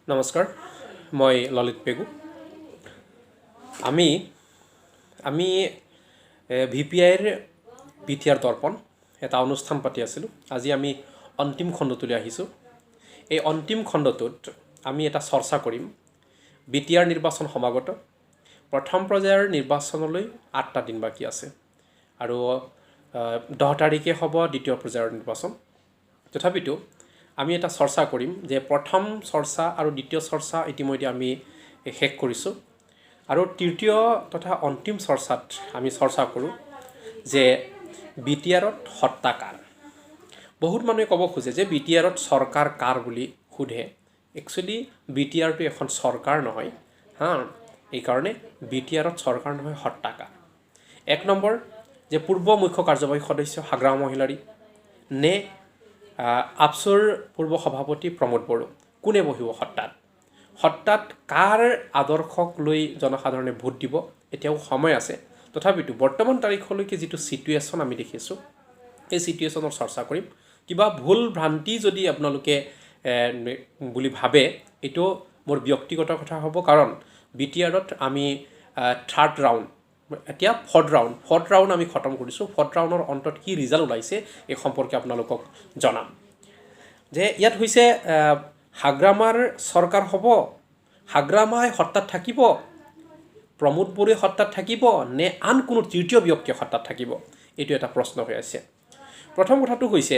নমস্কাৰ, মই ললিত পেগু। আমি VPIৰ BTR দৰ্পণ এটা অনুষ্ঠান পাতি আছিলোঁ। আজি আমি অন্তিম খণ্ডটোলৈ আহিছোঁ। এই অন্তিম খণ্ডটোত আমি এটা চৰ্চা কৰিম। BTR নিৰ্বাচন সমাগত, প্ৰথম পৰ্যায়ৰ নিৰ্বাচনলৈ 8টা দিন বাকী আছে আৰু 10 তাৰিখে হ'ব দ্বিতীয় পৰ্যায়ৰ নিৰ্বাচন। তথাপিতো আমি এটা চৰ্চা কৰিম যে প্ৰথম চৰ্চা আৰু দ্বিতীয় চৰ্চা ইতিমধ্যে আমি শেষ কৰিছোঁ আৰু তৃতীয় তথা অন্তিম চৰ্চাত আমি চৰ্চা কৰোঁ যে BTRত সত্তা কাৰ। বহুত মানুহে ক'ব খোজে যে BTRত চৰকাৰ কাৰ বুলি সোধে। একচুৱেলি BTRটো এখন চৰকাৰ নহয়, এইকাৰণে BTRত চৰকাৰ নহয়, সত্তা কাৰ। 1 নম্বৰ, যে পূৰ্ব মুখ্য কাৰ্যবাহী সদস্য হাগ্ৰাম মহিলাৰী নে আপচুৰ পূৰ্ব সভাপতি প্ৰমোদ বড়ো, কোনে বহিব সত্তাত কাৰ আদৰ্শক লৈ জনসাধাৰণে ভোট দিব। এতিয়াও সময় আছে, তথাপিতো বৰ্তমান তাৰিখলৈকে যিটো চিটুৱেশ্যন আমি দেখিছোঁ এই চিটুৱেশ্যনৰ চৰ্চা কৰিম। কিবা ভুল ভ্ৰান্তি যদি আপোনালোকে বুলি ভাবে, এইটো মোৰ ব্যক্তিগত কথা হ'ব, কাৰণ BTRত আমি 3rd ৰাউণ্ড, এতিয়া 4th ৰাউণ্ড আমি খতম কৰিছোঁ। 4th ৰাউণ্ডৰ অন্তত কি ৰিজাল্ট ওলাইছে এই সম্পৰ্কে আপোনালোকক জনাম। যে ইয়াত হৈছে হাগ্ৰামাৰ চৰকাৰ হ'ব, হাগ্ৰামাই সত্তাত থাকিব, প্ৰমোদ বড়োৱে সত্তাত থাকিব নে আন কোনো তৃতীয় ব্যক্তিয়ে সত্তাত থাকিব, এইটো এটা প্ৰশ্ন হৈ আছে। প্ৰথম কথাটো হৈছে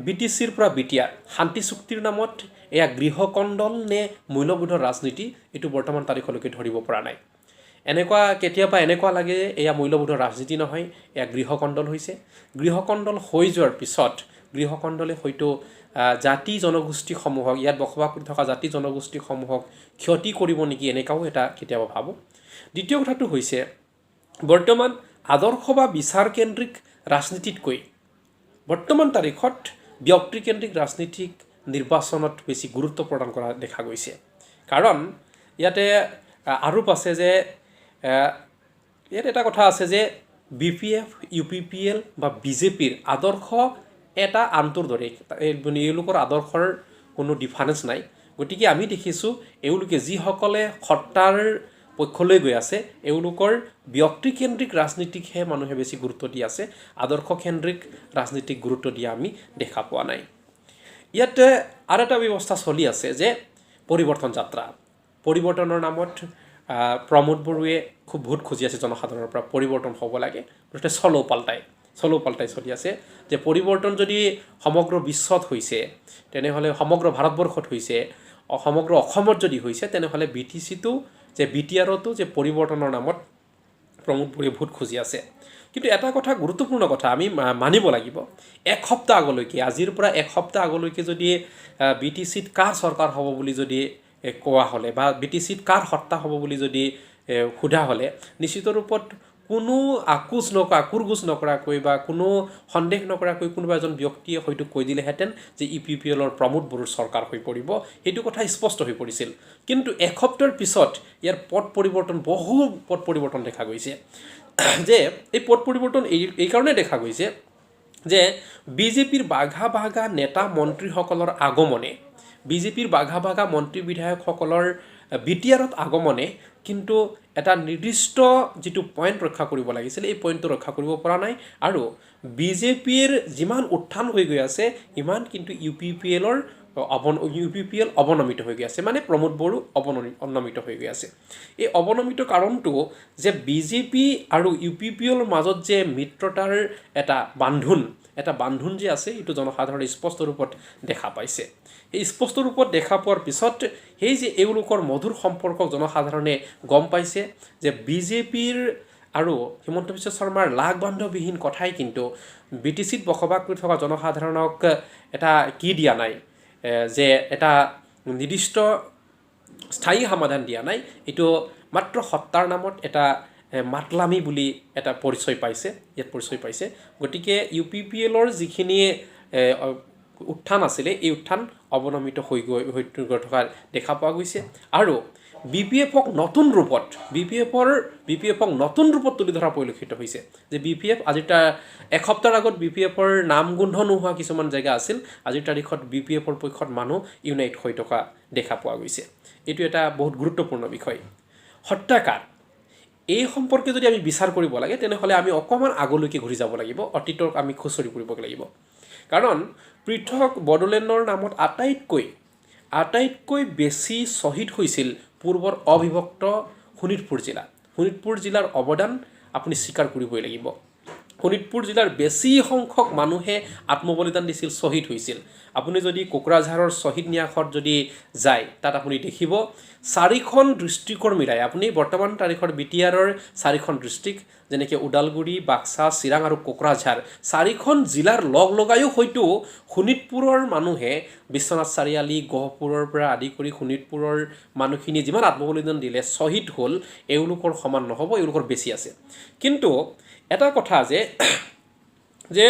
BTCৰ পৰা BTR শান্তি চুক্তিৰ নামত এয়া গৃহকণ্ডল নে মূল্যবোধৰ ৰাজনীতি, এইটো বৰ্তমান তাৰিখলৈকে ধৰিব পৰা নাই। কেতিয়াবা এনেকুৱা লাগে এয়া মূল্যবোধৰ ৰাজনীতি নহয়, এয়া গৃহকণ্ডল হৈছে। গৃহকণ্ডল হৈ যোৱাৰ পিছত গৃহকণ্ডলে হয়তো জাতি জনগোষ্ঠীসমূহক, ইয়াত বসবাস কৰি থকা জাতি জনগোষ্ঠীসমূহক ক্ষতি কৰিব নেকি, এনেকুৱাও এটা কেতিয়াবা ভাবোঁ। দ্বিতীয় কথাটো হৈছে বৰ্তমান আদৰ্শ বা বিচাৰকেন্দ্ৰিক ৰাজনীতিতকৈ বৰ্তমান তাৰিখত ব্যক্তিকেন্দ্ৰিক ৰাজনীতিক নিৰ্বাচনত বেছি গুৰুত্ব প্ৰদান কৰা দেখা গৈছে। কাৰণ ইয়াতে আৰোপ আছে যে ইয়াত এটা কথা আছে যে BPF, UPPL বা BJPৰ আদৰ্শ এটা আনটোৰ দৰে, এওঁলোকৰ আদৰ্শৰ কোনো ডিফাৰেঞ্চ নাই। গতিকে আমি দেখিছোঁ এওঁলোকে যিসকলে সত্তাৰ পক্ষলৈ গৈ আছে এওঁলোকৰ ব্যক্তিকেন্দ্ৰিক ৰাজনীতিকহে মানুহে বেছি গুৰুত্ব দি আছে, আদৰ্শকেন্দ্ৰিক ৰাজনীতিক গুৰুত্ব দিয়া আমি দেখা পোৱা নাই। ইয়াতে আৰু এটা ব্যৱস্থা চলি আছে যে পৰিৱৰ্তন যাত্ৰা, পৰিৱৰ্তনৰ নামত প্ৰমোদ বড়োৱে খুব ভোট খুজি আছে জনসাধাৰণৰ পৰা, পৰিৱৰ্তন হ'ব লাগে, গতিকে চলো পাল্টাই চলি আছে। যে পৰিৱৰ্তন যদি সমগ্ৰ বিশ্বত হৈছে, তেনেহ'লে সমগ্ৰ ভাৰতবৰ্ষত হৈছে, সমগ্ৰ অসমত যদি হৈছে, তেনেহ'লে BTRতো যে পৰিৱৰ্তনৰ নামত প্ৰমোদ বড়োৱে ভোট খুজি আছে। কিন্তু এটা কথা, গুৰুত্বপূৰ্ণ কথা আমি মানিব লাগিব, আজিৰ পৰা এক সপ্তাহ আগলৈকে যদি BTCত কাৰ চৰকাৰ হ'ব বুলি যদি কোৱা হ'লে বা BTCত কাৰ সত্তা হ'ব বুলি যদি সোধা হ'লে, নিশ্চিত ৰূপত কোনো আকুৰগোজ নকৰাকৈ বা কোনো সন্দেহ নকৰাকৈ কোনোবা এজন ব্যক্তিয়ে হয়তো কৈ দিলেহেঁতেন যে UPPLৰ প্ৰমোদ বড়োৰ চৰকাৰ হৈ পৰিব, সেইটো কথা স্পষ্ট হৈ পৰিছিল। কিন্তু এসপ্তাহৰ পিছত ইয়াৰ বহু পথ পৰিৱৰ্তন দেখা গৈছে। যে এই পথ পৰিৱৰ্তন এইকাৰণে দেখা গৈছে যে BJPৰ বাঘা নেতা মন্ত্ৰীসকলৰ আগমনে, BJPৰ বাঘা মন্ত্ৰী বিধায়কসকলৰ BTRত আগমনে কিন্তু এটা নিৰ্দিষ্ট যিটো পইণ্ট ৰক্ষা কৰিব লাগিছিল, এই পইণ্টটো ৰক্ষা কৰিব পৰা নাই। আৰু BJPৰ যিমান উত্থান হৈ গৈ আছে ইমান কিন্তু UPPL অৱনমিত হৈ গৈ আছে, মানে প্ৰমোদ বড়ো অৱনমিত হৈ গৈ আছে। এই অৱনমিত কাৰণটো যে BJP আৰু UPPLৰ মাজত যে মিত্ৰতাৰ এটা বান্ধোন যে আছে, এইটো জনসাধাৰণে স্পষ্ট ৰূপত দেখা পাইছে। এই স্পষ্ট ৰূপত দেখা পোৱাৰ পিছত সেই যে এওঁলোকৰ মধুৰ সম্পৰ্কক জনসাধাৰণে গম পাইছে যে BJPৰ আৰু হিমন্ত বিশ্ব শৰ্মাৰ লাগ বান্ধবিহীন কথাই কিন্তু BTCত বসবাস কৰি থকা জনসাধাৰণক এটা দিয়া নাই, যে এটা নিৰ্দিষ্ট স্থায়ী সমাধান দিয়া নাই। এইটো মাত্ৰ সত্তাৰ নামত এটা মাতলামি বুলি এটা পৰিচয় পাইছে। গতিকে UPPLৰ যিখিনি উত্থান আছিলে, এই উত্থান অৱনমিত হৈ গৈ থকা দেখা পোৱা গৈছে। আৰু BPF-ক নতুন ৰূপত BPF-ক নতুন ৰূপত তুলি ধৰা পৰিলক্ষিত হৈছে যে BPF আজিৰ এসপ্তাহৰ আগত BPF-ৰ নাম গোন্ধ নোহোৱা কিছুমান জেগা আছিল আজিৰ তাৰিখত BPF-ৰ পক্ষত মানুহ ইউনাইট হৈ থকা দেখা পোৱা গৈছে এইটো এটা বহুত গুৰুত্বপূৰ্ণ বিষয় হত্যাকাণ্ড এই সম্পৰ্কে যদি আমি বিচাৰ কৰিব লাগে তেনেহ'লে আমি অকণমান আগলৈকে ঘূৰি যাব লাগিব অতীতক আমি খুচৰি ফুৰিব লাগিব কাৰণ পৃথক বড়োলেণ্ডৰ নামত আটাইতকৈ বেছি শ্বহীদ হৈছিল পূৰ্বৰ অবিভক্ত শোণিতপুৰ জিলাৰ অৱদান আপুনি স্বীকাৰ কৰিবই লাগিব শোণিতপুৰ জিলাৰ বেছি সংখ্যক মানুহে আত্মবলিদান দিছিল শ্বহীদ হৈছিল আপুনি যদি কোকৰাঝাৰৰ শ্বহীদ ন্যাসত যদি যায় তাত আপুনি দেখিব 4খন ডিষ্ট্ৰিক্টৰ মিলাই আপুনি বৰ্তমান তাৰিখৰ বিটিআৰৰ 4খন ডিষ্ট্ৰিক্ট যেনেকৈ ওদালগুৰি বাক্সা চিৰাং আৰু কোকৰাঝাৰ 4খন জিলাৰ লগায়ো হয়তো শোণিতপুৰৰ মানুহে বিশ্বনাথ চাৰিআলি গহপুৰৰ পৰা আদি কৰি শোণিতপুৰৰ মানুহখিনি যিমান আত্মবলিদান দিলে শ্বহীদ হ'ল এওঁলোকৰ সমান নহ'ব এওঁলোকৰ বেছি আছে কিন্তু এটা কথা যে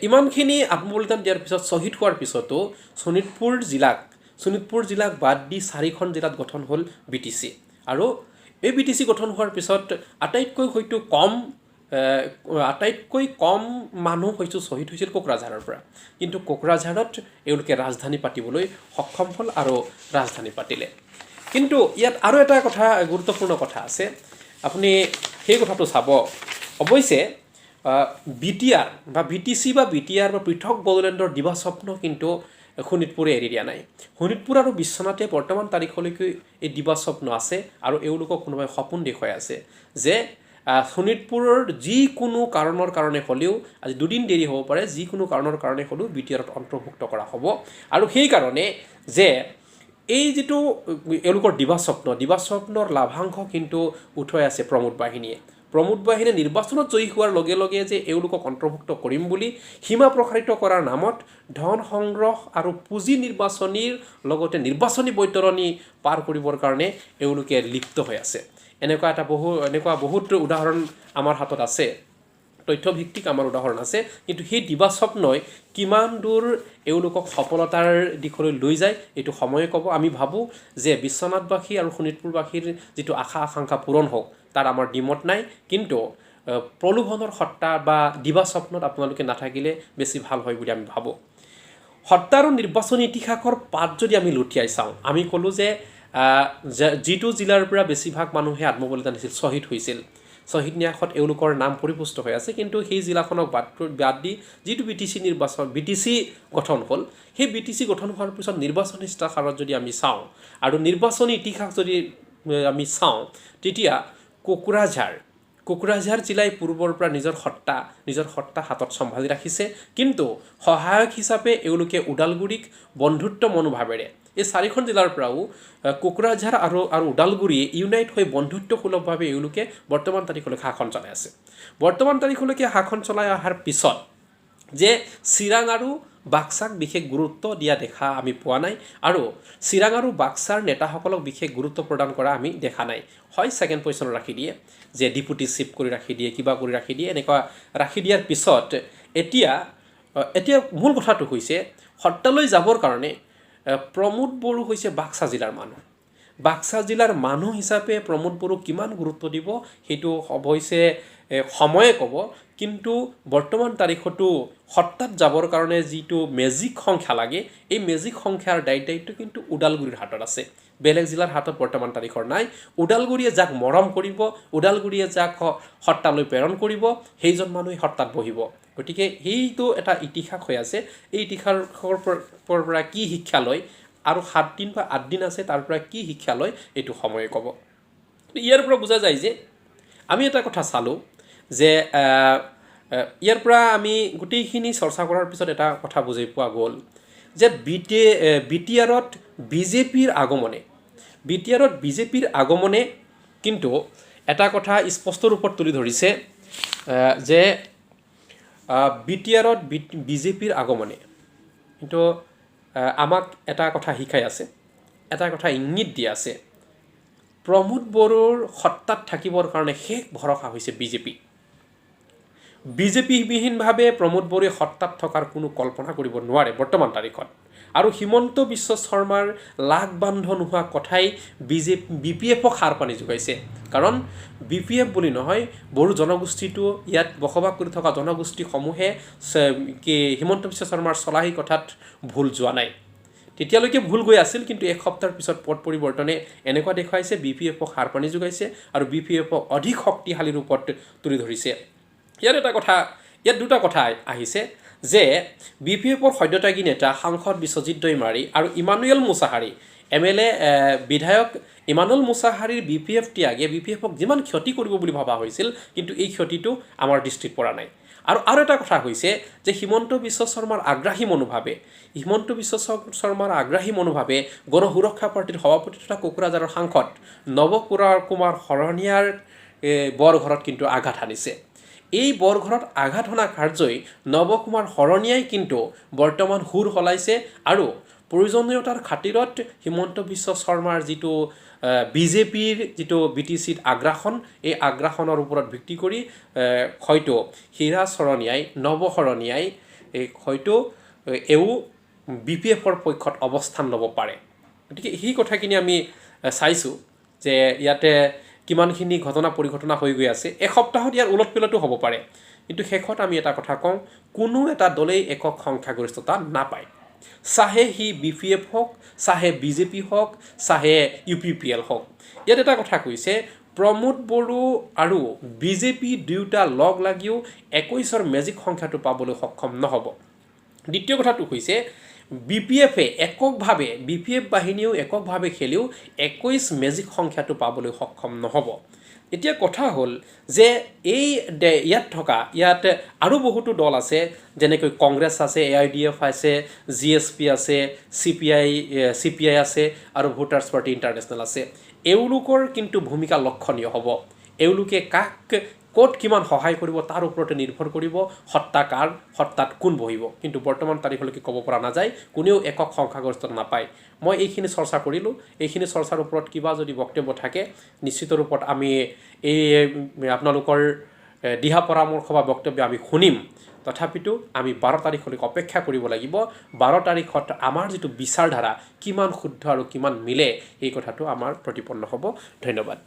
ইমানখিনি আত্মবলিদান দিয়াৰ পিছত শ্বহীদ হোৱাৰ পিছতো শোণিতপুৰ জিলাক বাদ দি 4খন জিলাত গঠন হ'ল BTC আৰু এই BTC গঠন হোৱাৰ পিছত আটাইতকৈ কম মানুহ হয়তো শ্বহীদ হৈছিল কোকৰাঝাৰৰ পৰা কিন্তু কোকৰাঝাৰত এওঁলোকে ৰাজধানী পাতিবলৈ সক্ষম হ'ল আৰু ৰাজধানী পাতিলে কিন্তু ইয়াত আৰু এটা কথা গুৰুত্বপূৰ্ণ কথা আছে আপুনি সেই কথাটো চাব অৱশ্যে BTR বা BTC বা BTR বা পৃথক বড়োলেণ্ডৰ দিবা স্বপ্ন কিন্তু শোণিতপুৰে এৰি দিয়া নাই শোণিতপুৰ আৰু বিশ্বনাথে বৰ্তমান তাৰিখলৈকে এই দিবা স্বপ্ন আছে আৰু এওঁলোকক কোনোবাই সপোন দেখুৱাই আছে যে শোণিতপুৰৰ যিকোনো কাৰণৰ কাৰণে হ'লেও আজি দুদিন দেৰি হ'ব পাৰে যিকোনো কাৰণৰ কাৰণে হ'লেও BTRত অন্তৰ্ভুক্ত কৰা হ'ব আৰু সেইকাৰণে যে এই যিটো এওঁলোকৰ দিবা স্বপ্নৰ লাভাংশ কিন্তু উঠাই আছে প্ৰমোদ বাহিনীয়ে নিৰ্বাচনত জয়ী হোৱাৰ লগে লগে যে এওঁলোকক অন্তৰ্ভুক্ত কৰিম বুলি সীমা প্ৰসাৰিত কৰাৰ নামত ধন সংগ্ৰহ আৰু পুঁজি নিৰ্বাচনীৰ লগতে নিৰ্বাচনী বৈতৰণি পাৰ কৰিবৰ কাৰণে এওঁলোকে লিপ্ত হৈ আছে এনেকুৱা বহুত উদাহৰণ আমাৰ হাতত আছে তথ্যভিত্তিক আমাৰ উদাহৰণ আছে কিন্তু সেই দিবা স্বপ্নই কিমান দূৰ এওঁলোকক সফলতাৰ দিশলৈ লৈ যায় এইটো সময়ে ক'ব আমি ভাবোঁ যে বিশ্বনাথবাসী আৰু শোণিতপুৰবাসীৰ যিটো আশা আকাংক্ষা পূৰণ হওক তাৰ আমাৰ ডিমত নাই কিন্তু প্ৰলোভনৰ সত্তা বা দিবা স্বপ্নত আপোনালোকে নাথাকিলে বেছি ভাল হয় বুলি আমি ভাবোঁ হত্যা আৰু নিৰ্বাচনী ইতিহাসৰ পাত যদি আমি লুটিয়াই চাওঁ আমি ক'লোঁ যে যিটো জিলাৰ পৰা বেছিভাগ মানুহে আত্মবলিদান দিছিল শ্বহীদ হৈছিল শ্বহীদ ন্যাসত এওঁলোকৰ নাম পৰিপুষ্ট হৈ আছে কিন্তু সেই জিলাখনক বাদ দি যিটো BTC গঠন হ'ল সেই BTC গঠন হোৱাৰ পিছত নিৰ্বাচনী ইস্তাহাৰত যদি আমি চাওঁ আৰু নিৰ্বাচনী ইতিহাস যদি আমি চাওঁ তেতিয়া কোকৰাঝাৰ জিলাই পূৰ্বৰ পৰা নিজৰ সত্তা হাতত চম্ভালি ৰাখিছে কিন্তু সহায়ক হিচাপে এওঁলোকে ওদালগুৰিক বন্ধুত্ব মনোভাৱেৰে এই 4খন জিলাৰ পৰাও কোকৰাঝাৰ আৰু ওদালগুৰিয়ে ইউনাইট হৈ বন্ধুত্বসুলভভাৱে এওঁলোকে বৰ্তমান তাৰিখলৈকে শাসন চলাই অহাৰ পিছত যে চিৰাং আৰু বাক্সাক বিশেষ গুৰুত্ব দিয়া দেখা আমি পোৱা নাই আৰু চিৰাং আৰু বাক্সাৰ নেতাসকলক বিশেষ গুৰুত্ব প্ৰদান কৰা আমি দেখা নাই হয় ছেকেণ্ড পজিশ্যনত ৰাখি দিয়ে যে ডিপুটি চিফ কৰি ৰাখি দিয়ে কিবা কৰি ৰাখি দিয়ে এনেকুৱা ৰাখি দিয়াৰ পিছত এতিয়া মূল কথাটো হৈছে হত্যালৈ যাবৰ কাৰণে প্ৰমোদ বড়ো হৈছে বাক্সা জিলাৰ মানুহ হিচাপে প্ৰমোদ বড়োক কিমান গুৰুত্ব দিব সেইটো অৱশ্যে সময়ে ক'ব কিন্তু বৰ্তমান তাৰিখতো হত্যাত যাবৰ কাৰণে যিটো মেজিক সংখ্যা লাগে এই মেজিক সংখ্যাৰ দায়িত্ব কিন্তু ওদালগুৰিৰ হাতত আছে বেলেগ জিলাৰ হাতত বৰ্তমান তাৰিখৰ নাই ওদালগুৰিয়ে যাক মৰম কৰিব ওদালগুৰিয়ে যাক হত্যালৈ প্ৰেৰণ কৰিব সেইজন মানুহে হত্যাত বহিব গতিকে সেইটো এটা ইতিহাস হৈ আছে এই ইতিহাসৰ পৰা কি শিক্ষা লয় আৰু 7 দিন বা 8 দিন আছে তাৰ পৰা কি শিক্ষা লয় এইটো সময়ে ক'ব ইয়াৰ পৰা বুজা যায় যে আমি এটা কথা চালোঁ যে ইয়াৰ পৰা আমি গোটেইখিনি চৰ্চা কৰাৰ পিছত এটা কথা বুজি পোৱা গ'ল যে BTRত বিজেপিৰ আগমনে কিন্তু এটা কথা স্পষ্ট ৰূপত তুলি ধৰিছে যে BTRত বিজেপিৰ আগমনে কিন্তু আমাক এটা কথা শিকাই আছে এটা কথা ইংগিত দি আছে প্ৰমোদ বড়োৰ সত্তাত থাকিবৰ কাৰণে শেষ ভৰসা হৈছে বিজেপি বিজেপিবিহীনভাৱে প্ৰমোদ বড়োৱে সত্তাত থকাৰ কোনো কল্পনা কৰিব নোৱাৰে বৰ্তমান তাৰিখত। আৰু হিমন্ত বিশ্ব শৰ্মাৰ লাগ বান্ধ নোহোৱা কথাই BPF-ক সাৰ পানী যোগাইছে। কাৰণ BPF বুলি নহয়, বড়ো জনগোষ্ঠীটো ইয়াত বসবাস কৰি থকা জনগোষ্ঠীসমূহে হিমন্ত বিশ্ব শৰ্মাৰ চলাহী কথাত ভুল যোৱা নাই। তেতিয়ালৈকে ভুল গৈ আছিল, কিন্তু এক সপ্তাহৰ পিছত পট পৰিৱৰ্তনে এনেকুৱা দেখুৱাইছে BPF-ক সাৰ পানী যোগাইছে আৰু BPF-ক অধিক শক্তিশালী ৰূপত তুলি ধৰিছে। ইয়াত দুটা কথা আহিছে যে BPF-ৰ সদ্যত্যাগী নেতা সাংসদ বিশ্বজিৎ দৈমাৰী আৰু ইমানুৱেল মুছাহাৰী MLA বিধায়ক ইমানুৱেল মুছাহাৰীৰ BPF ত্যাগে BPF-ক যিমান ক্ষতি কৰিব বুলি ভবা হৈছিল, কিন্তু এই ক্ষতিটো আমাৰ দৃষ্টিত পৰা নাই। আৰু এটা কথা হৈছে যে হিমন্ত বিশ্ব শৰ্মাৰ আগ্ৰাহী মনোভাৱে গণ সুৰক্ষা পাৰ্টিৰ সভাপতি তথা কোকৰাঝাৰৰ সাংসদ নৱ কুমাৰ শৰণীয়াৰ বৰঘৰত কিন্তু আঘাত হানিছে। এই বৰঘৰত আঘাত হনা কাৰ্যই নৱ কুমাৰ শৰণীয়াই কিন্তু বৰ্তমান সুৰ সলাইছে আৰু প্ৰয়োজনীয়তাৰ খাতিৰত হিমন্ত বিশ্ব শৰ্মাৰ যিটো বিজেপিৰ যিটো BTCত আগ্ৰাসন, এই আগ্ৰাসনৰ ওপৰত ভিত্তি কৰি হয়তো হীৰা শৰণীয়াই নৱ শৰণীয়াই হয়তো এও BPF-ৰ পক্ষত অৱস্থান ল'ব পাৰে। গতিকে সেই কথাখিনি আমি চাইছোঁ যে ইয়াতে কিমানখিনি ঘটনা পৰিঘটনা হৈ গৈ আছে। এসপ্তাহত ইয়াৰ ওলট পেলতো হ'ব পাৰে, কিন্তু শেষত আমি এটা কথা কওঁ, কোনো এটা দলেই একক সংখ্যাগৰিষ্ঠতা নাপায়। চাহে সি BPF হওক, চাহে BJP হওক, চাহে UPPL হওক। ইয়াত এটা কথা কৈছে, প্ৰমোদ বড়ো আৰু BJP দুয়োটা লগ লাগিও 21ৰ মেজিক সংখ্যাটো পাবলৈ সক্ষম নহ'ব। দ্বিতীয় কথাটো হৈছে BPF বাহিনীয়েও এককভাৱে খেলিও 21 মেজিক সংখ্যাটো পাবলৈ সক্ষম নহ'ব। এতিয়া কথা হ'ল যে ইয়াত আৰু বহুতো দল আছে, যেনেকৈ কংগ্ৰেছ আছে, AIDF আছে, GSP আছে, CPI আছে আৰু ভোটাৰ্ছ পাৰ্টি ইণ্টাৰনেশ্যনেল আছে। এওঁলোকৰ কিন্তু ভূমিকা লক্ষণীয় হ'ব। এওঁলোকে ক'ত কিমান সহায় কৰিব তাৰ ওপৰতে নিৰ্ভৰ কৰিব সত্তাত কোন বহিব। কিন্তু বৰ্তমান তাৰিখলৈকে ক'ব পৰা নাযায়, কোনেও একক সংখ্যাগৰিষ্ঠতা নাপায়। মই এইখিনি চৰ্চা কৰিলোঁ। এইখিনি চৰ্চাৰ ওপৰত কিবা যদি বক্তব্য থাকে, নিশ্চিত ৰূপত আমি আপোনালোকৰ দিহা পৰামৰ্শ বা বক্তব্য আমি শুনিম। তথাপিতো আমি 12 তাৰিখলৈকে অপেক্ষা কৰিব লাগিব। 12 তাৰিখত আমাৰ যিটো বিচাৰধাৰা কিমান শুদ্ধ আৰু কিমান মিলে, এই কথাটো আমাৰ প্ৰতিপন্ন হ'ব। ধন্যবাদ।